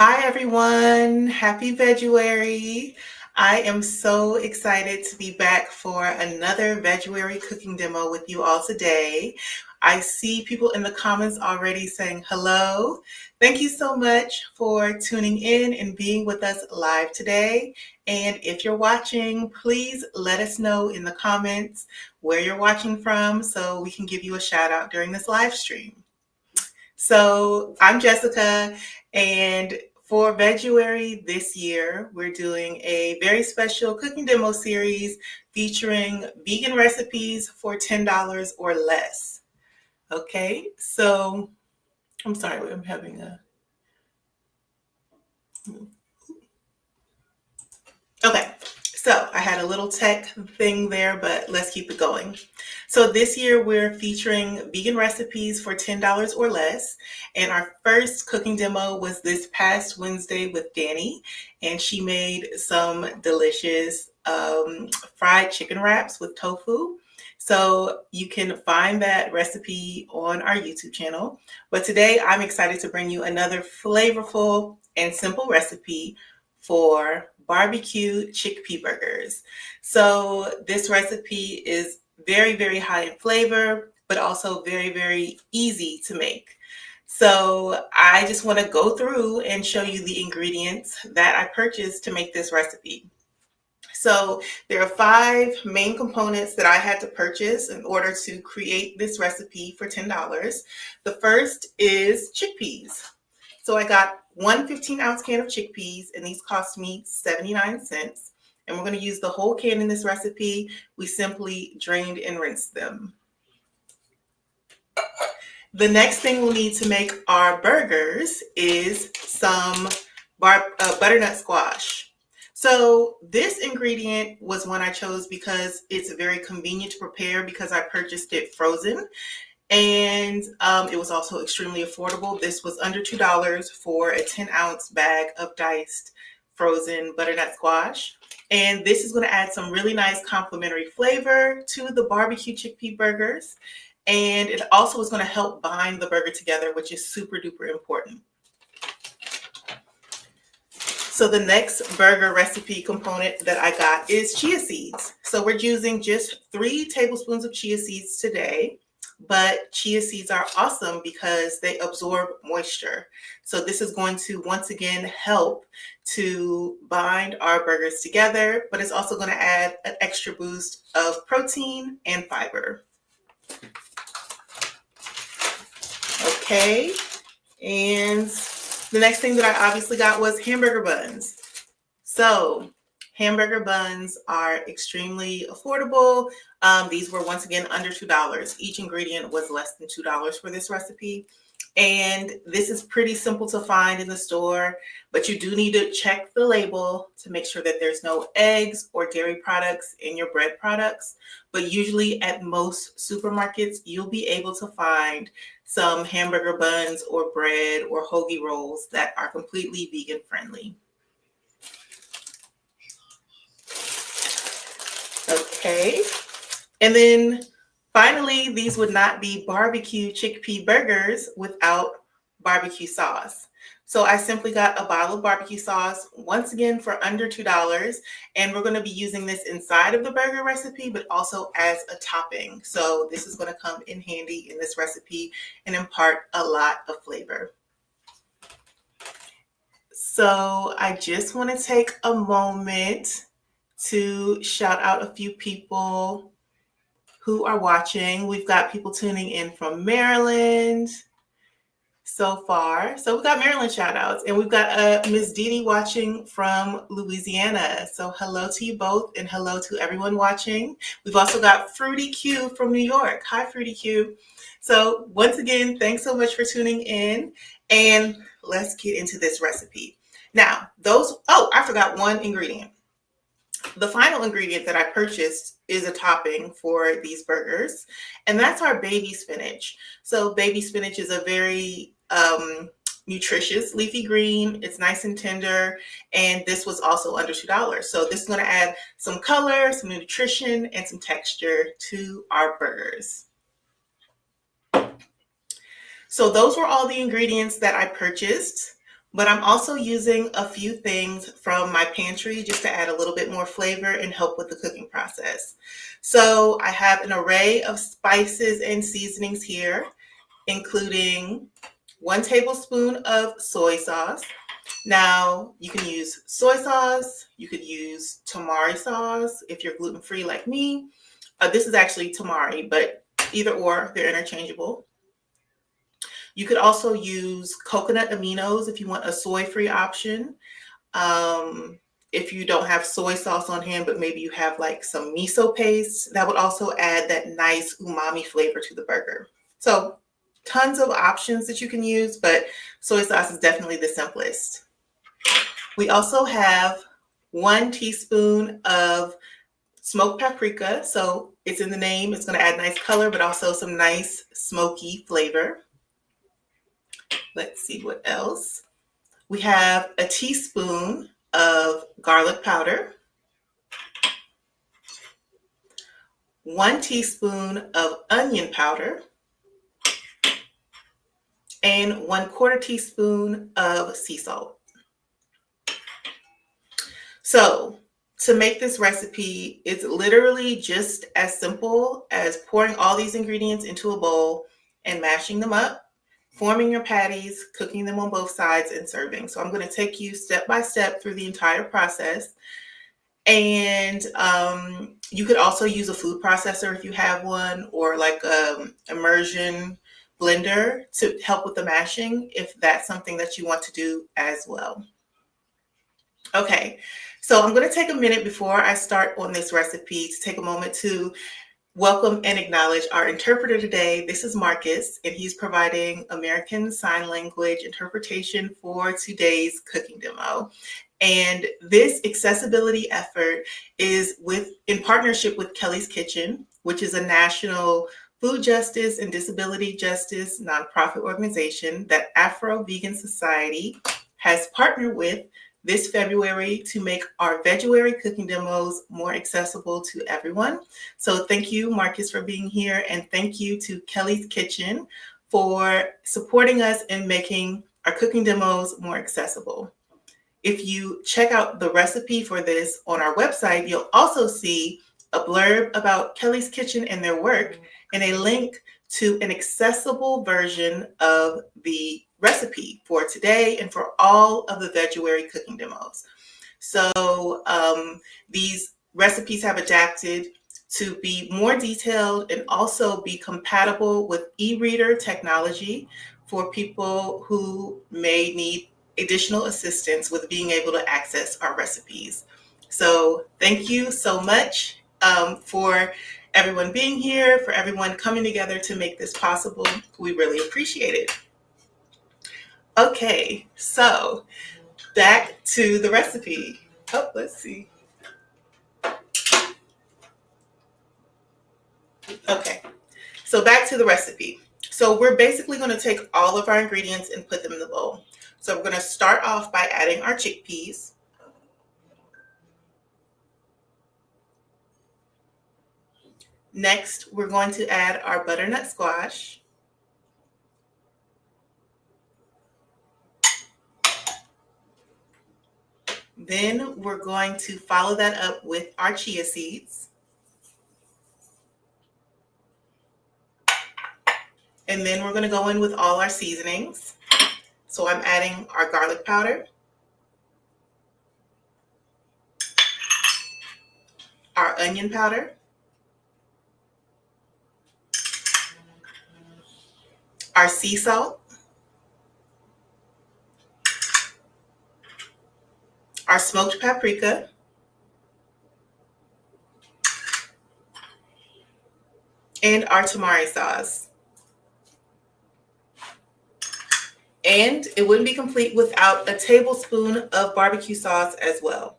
Hi everyone, happy Veguary. I am so excited to be back for another Veguary cooking demo with you all today. I see people in the comments already saying hello. Thank you so much for tuning in and being with us live today. And if you're watching, please let us know in the comments where you're watching from so we can give you a shout out during this live stream. So I'm Jessica, and for Veguary this year, we're doing a very special cooking demo series featuring vegan recipes for $10 or less. Okay, so I'm sorry, I'm having a... Okay, so I had a little tech thing there, but let's keep it going. So this year we're featuring vegan recipes for $10 or less. And our first cooking demo was this past Wednesday with Danny, and she made some delicious fried chicken wraps with tofu. So you can find that recipe on our YouTube channel. But today I'm excited to bring you another flavorful and simple recipe for BBQ chickpea burgers. So this recipe is very, very high in flavor, but also very, very easy to make. So I just want to go through and show you the ingredients that I purchased to make this recipe. So there are 5 main components that I had to purchase in order to create this recipe for $10. The first is chickpeas. So I got one 15-ounce can of chickpeas, and these cost me 79 cents. And we're going to use the whole can in this recipe. We simply drained and rinsed them. The next thing we'll need to make our burgers is some butternut squash. So this ingredient was one I chose because it's very convenient to prepare because I purchased it frozen. And it was also extremely affordable. This was under $2 for a 10-ounce bag of diced frozen butternut squash. And this is going to add some really nice complementary flavor to the BBQ chickpea burgers. And it also is going to help bind the burger together, which is super duper important. So the next burger recipe component that I got is chia seeds. So we're using just 3 tablespoons of chia seeds today. But chia seeds are awesome because they absorb moisture. So this is going to once again help to bind our burgers together, but it's also going to add an extra boost of protein and fiber. Okay, and the next thing that I obviously got was hamburger buns. So hamburger buns are extremely affordable. These were once again under $2. Each ingredient was less than $2 for this recipe. And this is pretty simple to find in the store, but you do need to check the label to make sure that there's no eggs or dairy products in your bread products. But usually at most supermarkets, you'll be able to find some hamburger buns or bread or hoagie rolls that are completely vegan friendly. Okay, and then finally, these would not be BBQ chickpea burgers without barbecue sauce. So I simply got a bottle of barbecue sauce, once again for under $2, and we're going to be using this inside of the burger recipe, but also as a topping. So this is going to come in handy in this recipe and impart a lot of flavor. So I just want to take a moment to shout out a few people who are watching. We've got people tuning in from Maryland so far. So we've got Maryland shout outs, and we've got Ms. Dee watching from Louisiana. So hello to you both, and hello to everyone watching. We've also got Fruity Q from New York. Hi, Fruity Q. So once again, thanks so much for tuning in, and let's get into this recipe. Now, I forgot one ingredient. The final ingredient that I purchased is a topping for these burgers, and that's our baby spinach. So baby spinach is a very nutritious leafy green. It's nice and tender, and this was also under $2. So this is going to add some color, some nutrition, and some texture to our burgers. So those were all the ingredients that I purchased But I'm also using a few things from my pantry just to add a little bit more flavor and help with the cooking process. So I have an array of spices and seasonings here, including 1 tablespoon of soy sauce. Now, you can use soy sauce, you could use tamari sauce if you're gluten-free like me. This is actually tamari, but either or, they're interchangeable. You could also use coconut aminos if you want a soy-free option. Um, if you don't have soy sauce on hand, but maybe you have like some miso paste, that would also add that nice umami flavor to the burger. So tons of options that you can use, but soy sauce is definitely the simplest. We also have 1 teaspoon of smoked paprika. So it's in the name, it's going to add nice color, but also some nice smoky flavor. Let's see what else. We have a teaspoon of garlic powder, 1 teaspoon of onion powder, and 1/4 teaspoon of sea salt. So to make this recipe, it's literally just as simple as pouring all these ingredients into a bowl and mashing them up, forming your patties, cooking them on both sides, and serving. So I'm going to take you step by step through the entire process. And you could also use a food processor if you have one, or like a immersion blender to help with the mashing if that's something that you want to do as well. Okay, so I'm going to take a minute before I start on this recipe to take a moment to welcome and acknowledge our interpreter today. This is Marcus, and he's providing American Sign Language interpretation for today's cooking demo. And this accessibility effort is in partnership with Kelly's Kitchen, which is a national food justice and disability justice nonprofit organization that Afro-Vegan Society has partnered with this February to make our Veguary cooking demos more accessible to everyone. So thank you, Marcus, for being here, and thank you to Kelly's Kitchen for supporting us in making our cooking demos more accessible. If you check out the recipe for this on our website, you'll also see a blurb about Kelly's Kitchen and their work, and a link to an accessible version of the recipe for today and for all of the Veguary cooking demos. So these recipes have adapted to be more detailed and also be compatible with e-reader technology for people who may need additional assistance with being able to access our recipes. So thank you so much for everyone being here, for everyone coming together to make this possible. We really appreciate it. Okay, so back to the recipe. Oh, let's see. Okay, so back to the recipe. So we're basically going to take all of our ingredients and put them in the bowl. So we're going to start off by adding our chickpeas. Next, we're going to add our butternut squash. Then we're going to follow that up with our chia seeds. And then we're going to go in with all our seasonings. So I'm adding our garlic powder, our onion powder, our sea salt, our smoked paprika, and our tamari sauce. And it wouldn't be complete without a tablespoon of barbecue sauce as well.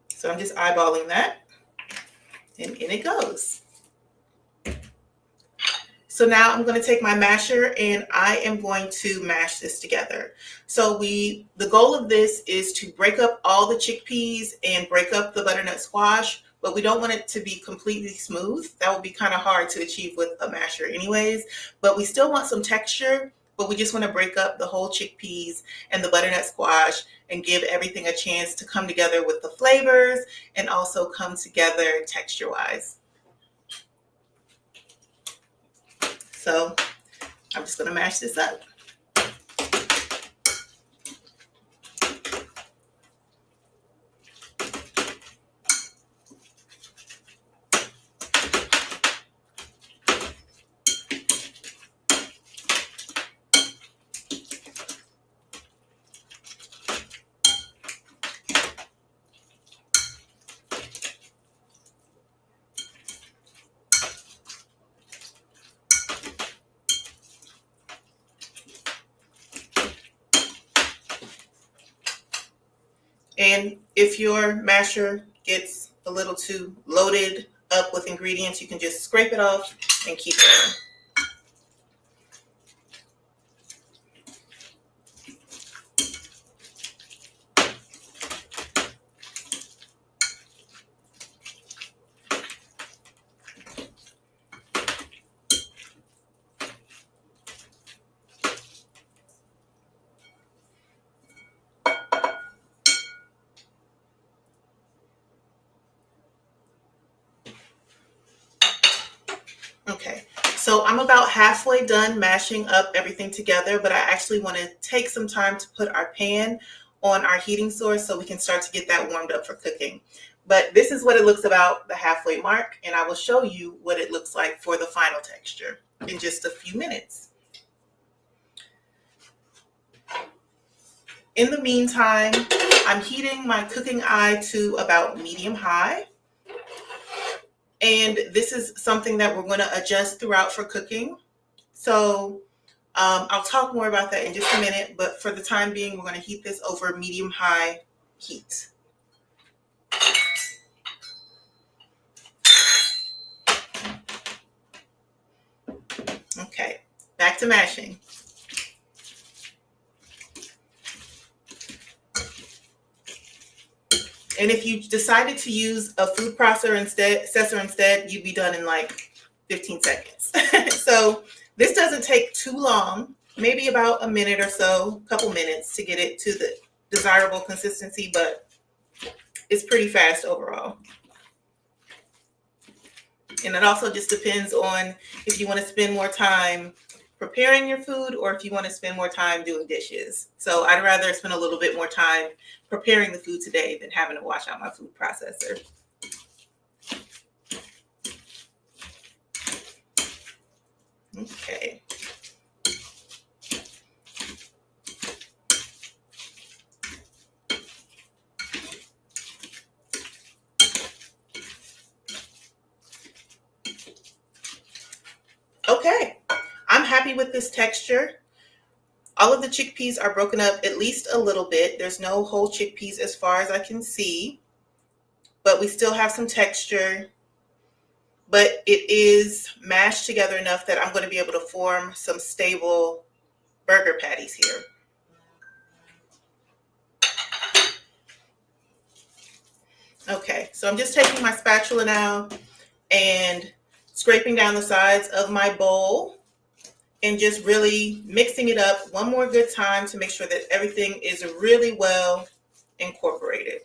So I'm just eyeballing that, and in it goes. So now I'm going to take my masher and I am going to mash this together. So the goal of this is to break up all the chickpeas and break up the butternut squash, but we don't want it to be completely smooth. That would be kind of hard to achieve with a masher anyways, but we still want some texture, but we just want to break up the whole chickpeas and the butternut squash and give everything a chance to come together with the flavors and also come together texture-wise. So I'm just going to mash this up. And if your masher gets a little too loaded up with ingredients, you can just scrape it off and keep going. Okay, so I'm about halfway done mashing up everything together, but I actually want to take some time to put our pan on our heating source so we can start to get that warmed up for cooking. But this is what it looks about the halfway mark, and I will show you what it looks like for the final texture in just a few minutes. In the meantime, I'm heating my cooking eye to about medium high. And this is something that we're going to adjust throughout for cooking. So I'll talk more about that in just a minute, but for the time being, we're going to heat this over medium-high heat. Okay, back to mashing. And if you decided to use a food processor instead, you'd be done in like 15 seconds. So this doesn't take too long, maybe about a minute or so, a couple minutes to get it to the desirable consistency, but it's pretty fast overall. And it also just depends on if you want to spend more time preparing your food or if you want to spend more time doing dishes. So I'd rather spend a little bit more time preparing the food today than having to wash out my food processor. Okay. Okay, I'm happy with this texture. All of the chickpeas are broken up at least a little bit. There's no whole chickpeas as far as I can see, but we still have some texture. But it is mashed together enough that I'm going to be able to form some stable burger patties here. Okay, so I'm just taking my spatula now and scraping down the sides of my bowl and just really mixing it up one more good time to make sure that everything is really well incorporated.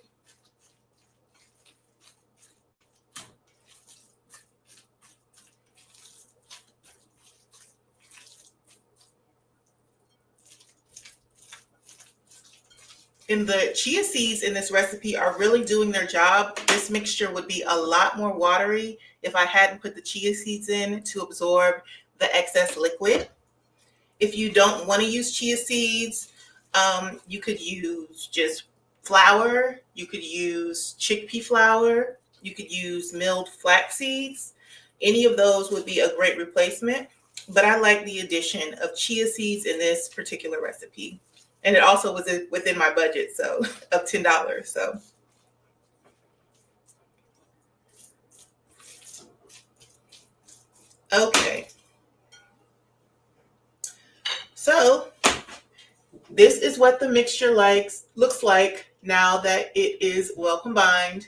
And the chia seeds in this recipe are really doing their job. This mixture would be a lot more watery if I hadn't put the chia seeds in to absorb the excess liquid. If you don't want to use chia seeds, you could use just flour. You could use chickpea flour. You could use milled flax seeds. Any of those would be a great replacement. But I like the addition of chia seeds in this particular recipe. And it also was within my budget, so of $10. So. Okay. So this is what the mixture looks like now that it is well combined.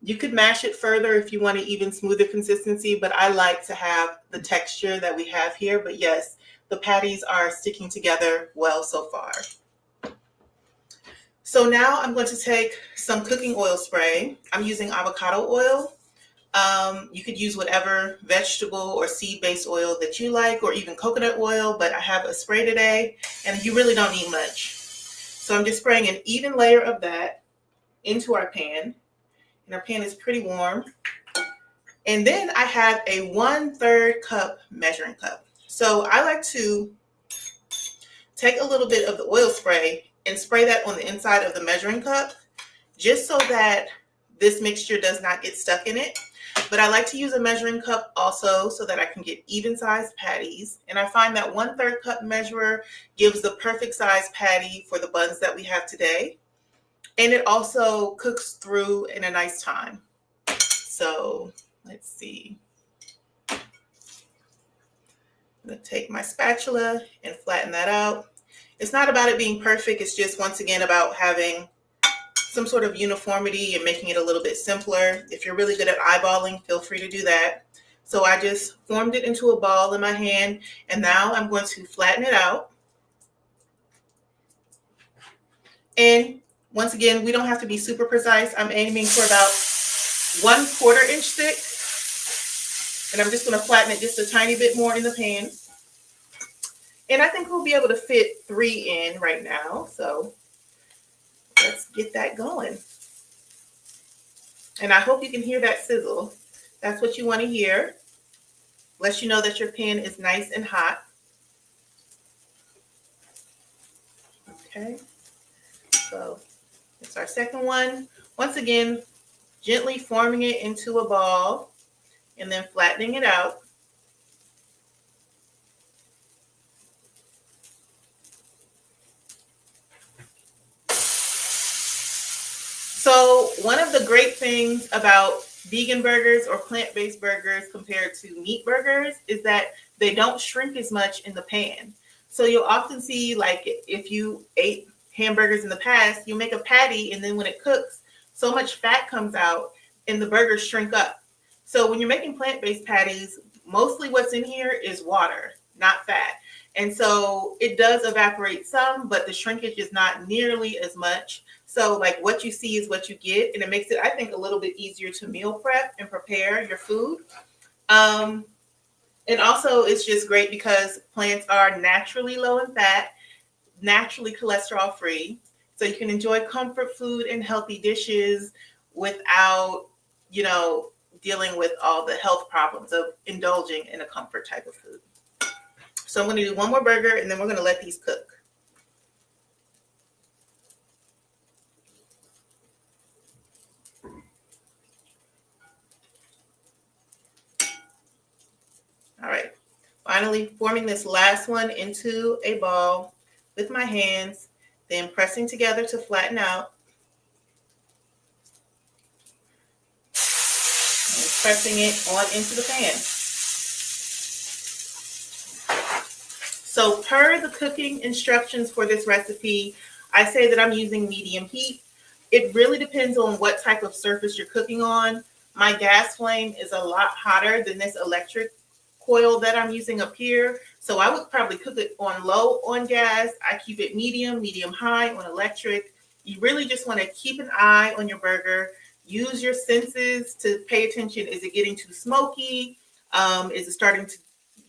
You could mash it further if you want an even smoother consistency, but I like to have the texture that we have here. But yes, the patties are sticking together well so far. So now I'm going to take some cooking oil spray. I'm using avocado oil. You could use whatever vegetable or seed-based oil that you like, or even coconut oil, but I have a spray today, and you really don't need much. So I'm just spraying an even layer of that into our pan, and our pan is pretty warm. And then I have a 1/3 cup measuring cup. So I like to take a little bit of the oil spray and spray that on the inside of the measuring cup, just so that this mixture does not get stuck in it. But I like to use a measuring cup also so that I can get even sized patties. And I find that 1/3 cup measurer gives the perfect size patty for the buns that we have today. And it also cooks through in a nice time. So let's see. I'm going to take my spatula and flatten that out. It's not about it being perfect. It's just, once again, about having some sort of uniformity and making it a little bit simpler. If you're really good at eyeballing, feel free to do that. So I just formed it into a ball in my hand, and now I'm going to flatten it out. And once again, we don't have to be super precise. I'm aiming for about 1/4 inch thick. And I'm just going to flatten it just a tiny bit more in the pan. And I think we'll be able to fit 3 in right now. So let's get that going. And I hope you can hear that sizzle. That's what you want to hear. Lets you know that your pan is nice and hot. Okay. So it's our second one. Once again, gently forming it into a ball and then flattening it out. So one of the great things about vegan burgers or plant-based burgers compared to meat burgers is that they don't shrink as much in the pan. So you'll often see, like, if you ate hamburgers in the past, you make a patty, and then when it cooks, so much fat comes out and the burgers shrink up. So when you're making plant-based patties, mostly what's in here is water, not fat. And so it does evaporate some, but the shrinkage is not nearly as much. So like, what you see is what you get, and it makes it, I think, a little bit easier to meal prep and prepare your food. And also it's just great because plants are naturally low in fat, naturally cholesterol free. So you can enjoy comfort food and healthy dishes without, dealing with all the health problems of indulging in a comfort type of food. So I'm going to do one more burger, and then we're going to let these cook. All right. Finally, forming this last one into a ball with my hands, then pressing together to flatten out. And pressing it on into the pan. So per the cooking instructions for this recipe, I say that I'm using medium heat. It really depends on what type of surface you're cooking on. My gas flame is a lot hotter than this electric coil that I'm using up here. So I would probably cook it on low on gas. I keep it medium high on electric. You really just want to keep an eye on your burger. Use your senses to pay attention. Is it getting too smoky? Is it starting to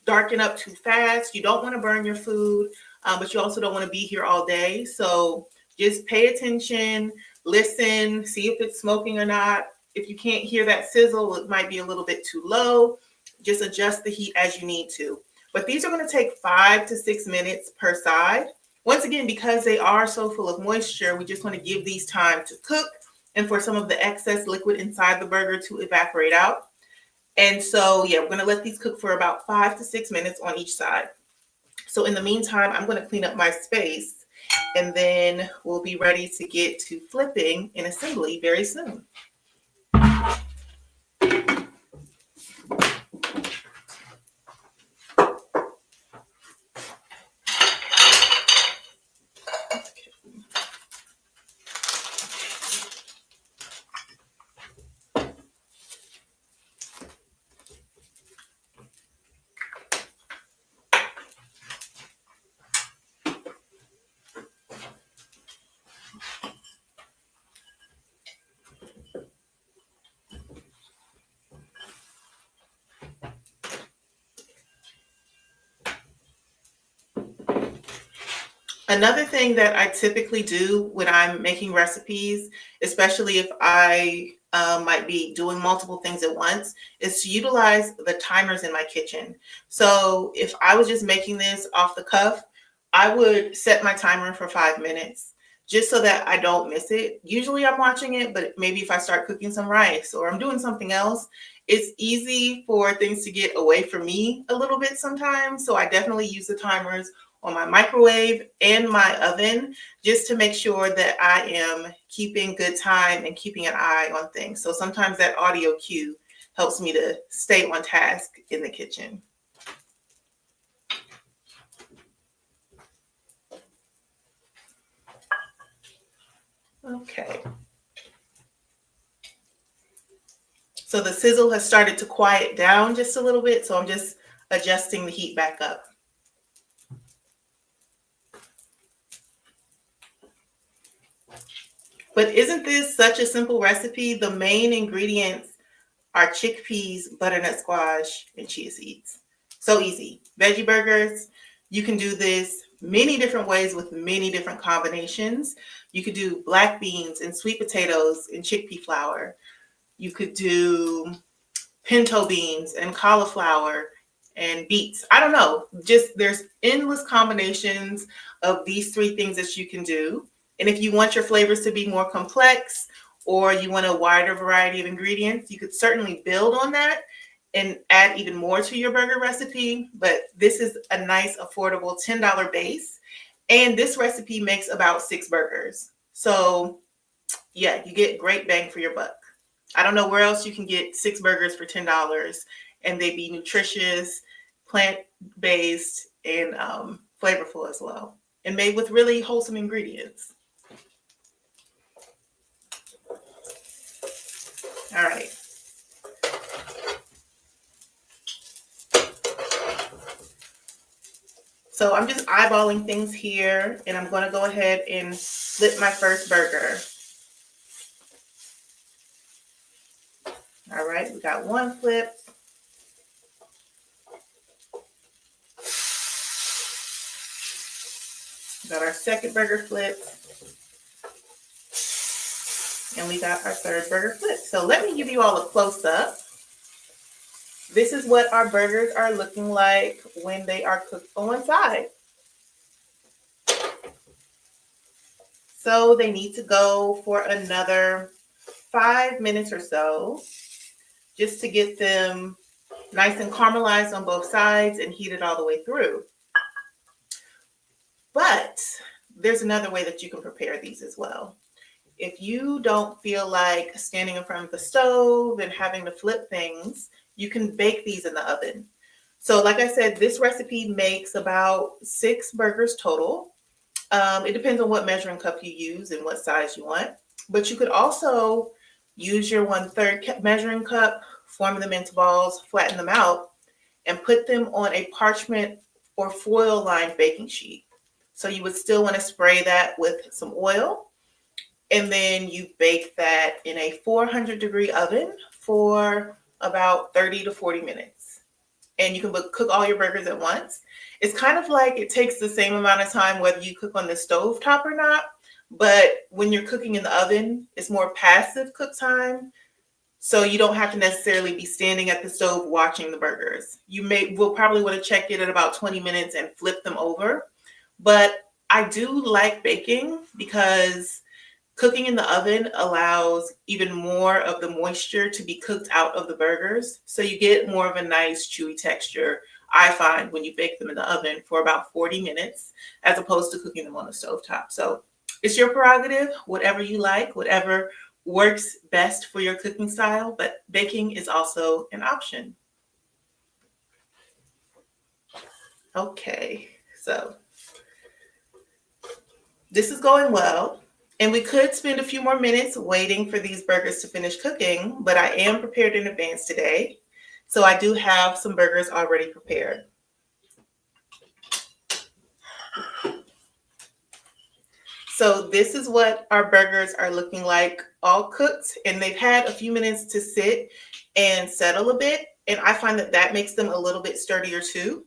darken up too fast? You don't want to burn your food, but you also don't want to be here all day. So just pay attention, listen, see if it's smoking or not. If you can't hear that sizzle, it might be a little bit too low. Just adjust the heat as you need to. But these are going to take 5 to 6 minutes per side. Once again, because they are so full of moisture, we just want to give these time to cook and for some of the excess liquid inside the burger to evaporate out. And so, yeah, we're going to let these cook for about 5 to 6 minutes on each side. So in the meantime, I'm going to clean up my space, and then we'll be ready to get to flipping and assembly very soon. Another thing that I typically do when I'm making recipes, especially if I might be doing multiple things at once, is to utilize the timers in my kitchen. So if I was just making this off the cuff, I would set my timer for 5 minutes just so that I don't miss it. Usually I'm watching it, but maybe if I start cooking some rice or I'm doing something else, it's easy for things to get away from me a little bit sometimes. So I definitely use the timers on my microwave and my oven just to make sure that I am keeping good time and keeping an eye on things. So sometimes that audio cue helps me to stay on task in the kitchen. Okay. So the sizzle has started to quiet down just a little bit, so I'm just adjusting the heat back up. But isn't this such a simple recipe? The main ingredients are chickpeas, butternut squash, and chia seeds. So easy. Veggie burgers, you can do this many different ways with many different combinations. You could do black beans and sweet potatoes and chickpea flour. You could do pinto beans and cauliflower and beets. I don't know. Just there's endless combinations of these three things that you can do. And if you want your flavors to be more complex or you want a wider variety of ingredients, you could certainly build on that and add even more to your burger recipe. But this is a nice, affordable $10 base. And this recipe makes about 6 burgers. So yeah, you get great bang for your buck. I don't know where else you can get 6 burgers for $10 and they be nutritious, plant-based, and flavorful as well, and made with really wholesome ingredients. All right. So I'm just eyeballing things here, and I'm going to go ahead and flip my first burger. All right, we got one flip. We got our second burger flip. And we got our third burger flip. So let me give you all a close-up. This is what our burgers are looking like when they are cooked on side. So they need to go for another 5 minutes or so, just to get them nice and caramelized on both sides and heated all the way through. But there's another way that you can prepare these as well. If you don't feel like standing in front of the stove and having to flip things, you can bake these in the oven. So like I said, this recipe makes about 6 burgers total. It depends on what measuring cup you use and what size you want. But you could also use your 1/3 measuring cup, form them into balls, flatten them out, and put them on a parchment or foil lined baking sheet. So you would still want to spray that with some oil. And then you bake that in a 400-degree oven for about 30 to 40 minutes. And you can cook all your burgers at once. It's kind of like it takes the same amount of time whether you cook on the stove top or not. But when you're cooking in the oven, it's more passive cook time. So you don't have to necessarily be standing at the stove watching the burgers. Will probably want to check it at about 20 minutes and flip them over. But I do like baking because cooking in the oven allows even more of the moisture to be cooked out of the burgers. So you get more of a nice chewy texture, I find, when you bake them in the oven for about 40 minutes, as opposed to cooking them on the stovetop. So it's your prerogative, whatever you like, whatever works best for your cooking style, but baking is also an option. Okay, so this is going well. And we could spend a few more minutes waiting for these burgers to finish cooking, but I am prepared in advance today. So I do have some burgers already prepared. So this is what our burgers are looking like, all cooked, and they've had a few minutes to sit and settle a bit. And I find that that makes them a little bit sturdier too.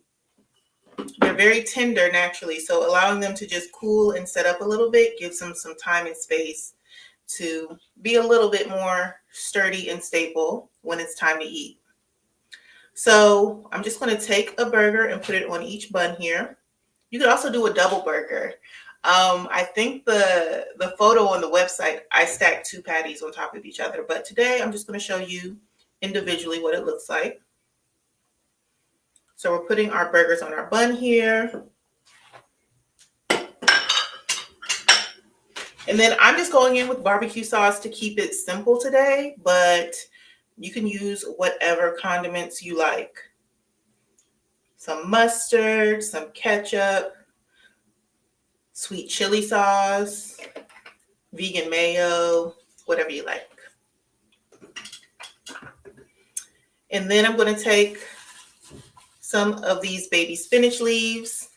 They're very tender naturally, so allowing them to just cool and set up a little bit gives them some time and space to be a little bit more sturdy and stable when it's time to eat. So I'm just going to take a burger and put it on each bun here. You could also do a double burger. I think the photo on the website, I stacked 2 patties on top of each other, but today I'm just going to show you individually what it looks like. So we're putting our burgers on our bun here. And then I'm just going in with barbecue sauce to keep it simple today, but you can use whatever condiments you like. Some mustard, some ketchup, sweet chili sauce, vegan mayo, whatever you like. And then I'm going to take some of these baby spinach leaves.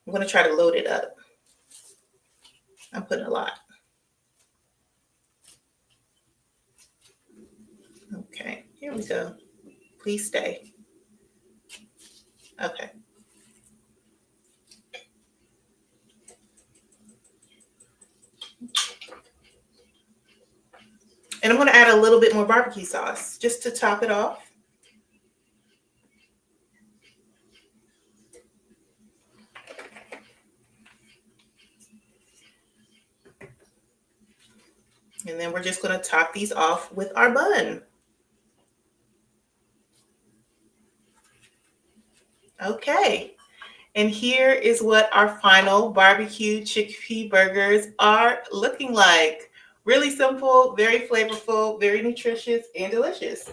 I'm going to try to load it up. I'm putting a lot. Okay, here we go. Please stay. Okay. And I'm going to add a little bit more barbecue sauce just to top it off. And then we're just going to top these off with our bun. Okay. And here is what our final barbecue chickpea burgers are looking like. Really simple, very flavorful, very nutritious, and delicious.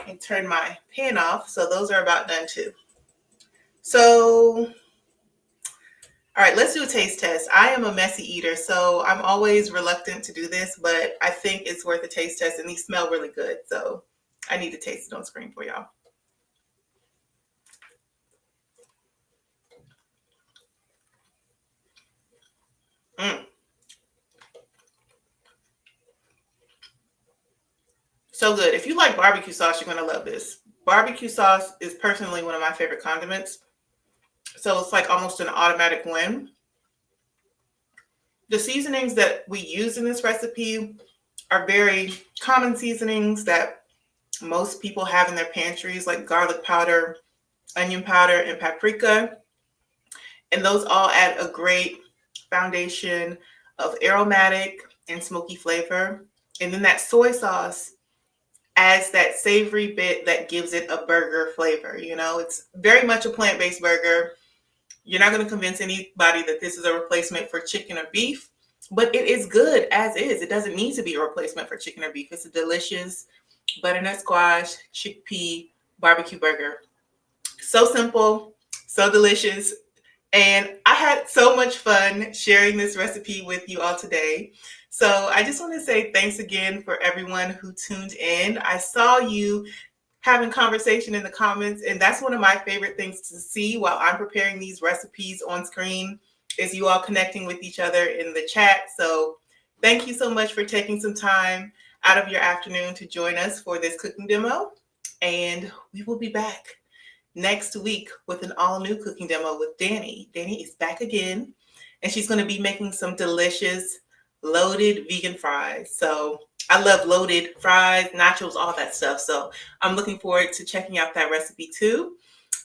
And turn my pan off. So those are about done too. So, all right, let's do a taste test. I am a messy eater, so I'm always reluctant to do this, but I think it's worth a taste test, and these smell really good. So I need to taste it on screen for y'all. So good. If you like barbecue sauce, you're going to love this. Barbecue sauce is personally one of my favorite condiments. So it's like almost an automatic win. The seasonings that we use in this recipe are very common seasonings that most people have in their pantries, like garlic powder, onion powder, and paprika. And those all add a great foundation of aromatic and smoky flavor. And then that soy sauce adds that savory bit that gives it a burger flavor. You know, it's very much a plant-based burger. You're not going to convince anybody that this is a replacement for chicken or beef, but it is good as is. It doesn't need to be a replacement for chicken or beef. It's a delicious butternut squash chickpea barbecue burger. So simple, so delicious. And I had so much fun sharing this recipe with you all today. So I just want to say thanks again for everyone who tuned in. I saw you having conversation in the comments, and that's one of my favorite things to see while I'm preparing these recipes on screen is you all connecting with each other in the chat. So thank you so much for taking some time out of your afternoon to join us for this cooking demo. And we will be back next week with an all-new cooking demo with Danny. Danny is back again, and she's going to be making some delicious loaded vegan fries. So I love loaded fries, nachos, all that stuff. So I'm looking forward to checking out that recipe too.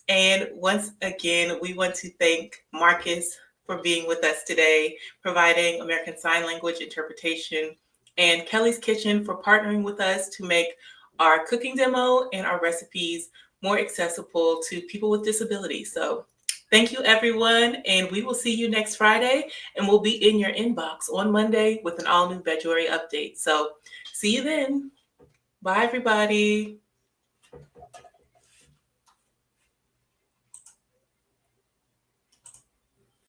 And once again, we want to thank Marcus for being with us today, providing American Sign Language interpretation, and Kelly's Kitchen for partnering with us to make our cooking demo and our recipes more accessible to people with disabilities. So thank you, everyone, and we will see you next Friday, and we'll be in your inbox on Monday with an all-new Veguary update. So see you then. Bye, everybody.